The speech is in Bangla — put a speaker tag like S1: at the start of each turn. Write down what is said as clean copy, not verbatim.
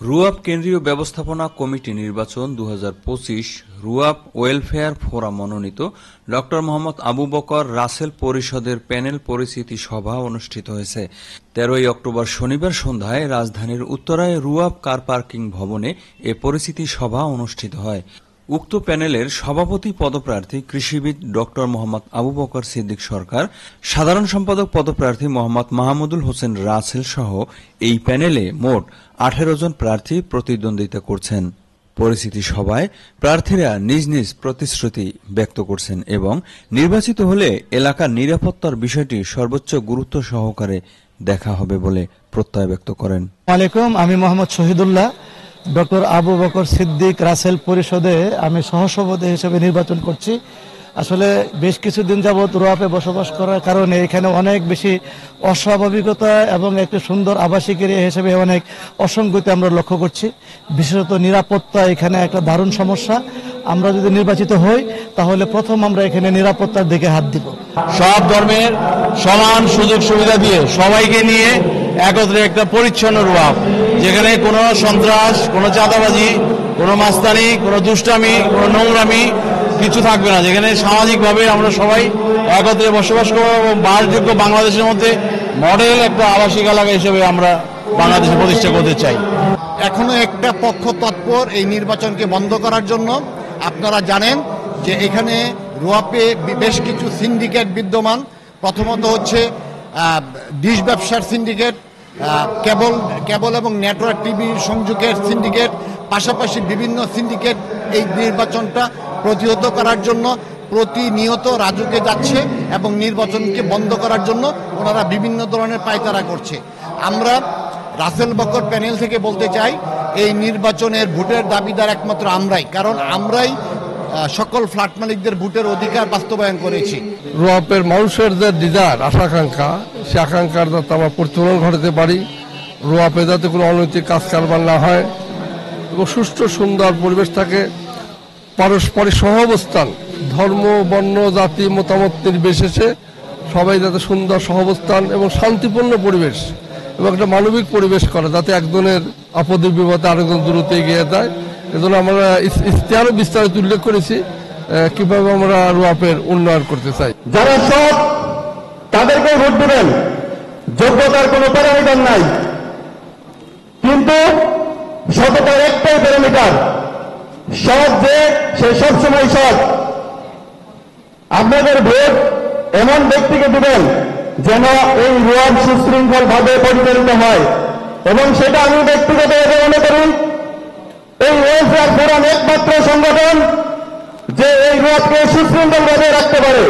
S1: রুয়াব কেন্দ্রীয় ব্যবস্থাপনা কমিটি নির্বাচন 2025 রুয়াব ওয়েলফেয়ার ফোরাম মনোনীত ড. মোহাম্মদ আবু বকর রাসেল পরিষদের প্যানেল পরিচিতি সভা অনুষ্ঠিত হয়েছে। 13 অক্টোবর শনিবার সন্ধ্যায় রাজধানীর উত্তরায় রুয়াব কার পার্কিং ভবনে এ পরিচিতি সভা অনুষ্ঠিত হয়। উক্ত প্যানেলের সভাপতি পদপ্রার্থী কৃষিবিদ ড. মোহাম্মদ আবু বকর সিদ্দিক সরকার, সাধারণ সম্পাদক পদপ্রার্থী মোহাম্মদ মাহমুদুল হোসেন রাসেল সহ এই প্যানেলে মোট 18 জন প্রার্থী প্রতিদ্বন্দ্বিতা করছেন। পরিচিতি সভায় প্রার্থীরা নিজ নিজ প্রতিশ্রুতি ব্যক্ত করছেন এবং নির্বাচিত হলে এলাকার নিরাপত্তার বিষয়টি সর্বোচ্চ গুরুত্ব সহকারে দেখা হবে বলে প্রত্যয় ব্যক্ত করেন।
S2: আমি মোহাম্মদ শহীদুল্লাহ, ডক্টর আবু বকর সিদ্দিক রাসেল পরিষদে আমি সহসভাপতি হিসেবে নির্বাচন করছি। আসলে বেশ কিছুদিন যাবৎ রুয়াবে বসবাস করার কারণে এখানে অনেক বেশি অস্বাভাবিকতা এবং একটি সুন্দর আবাসিক এরিয়া হিসেবে অনেক অসঙ্গতি আমরা লক্ষ্য করছি। বিশেষত নিরাপত্তা এখানে একটা দারুণ সমস্যা। আমরা যদি নির্বাচিত হই তাহলে প্রথম আমরা এখানে নিরাপত্তার দিকে হাত দিব।
S3: সব ধর্মের সমান সুযোগ সুবিধা দিয়ে সবাইকে নিয়ে একত্রে একটা পরিচ্ছন্ন রুয়াব, যেখানে কোনো সন্ত্রাস, কোনো চাঁদাবাজি, কোনো মাস্তানি, কোনো দুষ্টামি, কোনো নোংরামি কিছু থাকবে না, যেখানে সামাজিকভাবে আমরা সবাই একত্রে বসবাস করব এবং বাসযোগ্য বাংলাদেশের মধ্যে মডেল একটা আবাসিক এলাকা হিসেবে আমরা বাংলাদেশে প্রতিষ্ঠা করতে চাই।
S4: এখনো একটা পক্ষ তৎপর এই নির্বাচনকে বন্ধ করার জন্য। আপনারা জানেন যে এখানে রুয়াবে বেশ কিছু সিন্ডিকেট বিদ্যমান। প্রথমত হচ্ছে ডিশ ব্যবসার সিন্ডিকেট, কেবল এবং নেটওয়ার্ক টিভি সংযোগের সিন্ডিকেট, পাশাপাশি বিভিন্ন সিন্ডিকেট এই নির্বাচনটা প্রতিহত করার জন্য প্রতিনিয়ত রাজুকে যাচ্ছে এবং নির্বাচনকে বন্ধ করার জন্য ওনারা বিভিন্ন ধরনের পায়তারা করছে। আমরা রাসেল বকর প্যানেল থেকে বলতে চাই, এই নির্বাচনের ভোটের দাবিদার একমাত্র আমরাই, কারণ আমরাই সকল ফ্ল্যাট মালিকদের ভোটের অধিকার বাস্তবায়ন করেছি।
S5: রুয়াবের মানুষের যে ডিজায়ার, আশাকাঙ্ক্ষা, সে আকাঙ্ক্ষার যাতে আমরা প্রতিফলন ঘটাতে পারি, রুয়াবে যাতে কোনো অনৈতিক কাজ কারবার না হয় এবং সুষ্ঠু সুন্দর পরিবেশ থাকে, পারস্পরিক সহাবস্থান, ধর্ম, বর্ণ, জাতি, মতামত নির্বিশেষে সবাই যাতে সুন্দর সহাবস্থান এবং শান্তিপূর্ণ পরিবেশ এবং একটা মানবিক পরিবেশ করে, যাতে একজনের আপদের বিপদে আরেকজন দূরত্বে এগিয়ে যায়। এজন্য আমরা ইশতেহারও বিস্তারিত উল্লেখ করেছি কিভাবে আমরা রুয়াবের উন্নয়ন করতে চাই।
S6: যারা সব তাদেরকে ভোট দেবেন, যোগ্যতার কোনো প্যারামিটার নাই, কিন্তু সততার একটাই প্যারামিটার, সৎ যে সে সবসময় সৎ। আপনাদের ভোট এমন ব্যক্তিকে দেবেন যেন এই রুয়াব সুশৃঙ্খল ভাবে পরিচালিত হয়, এবং সেটা আমি ব্যক্তিগতভাবে মনে করি এই ওয়েলফেয়ার ফোরাম একমাত্র সংগঠন যে এই রুয়াবকে সুশৃঙ্খল ভাবে রাখতে পারে।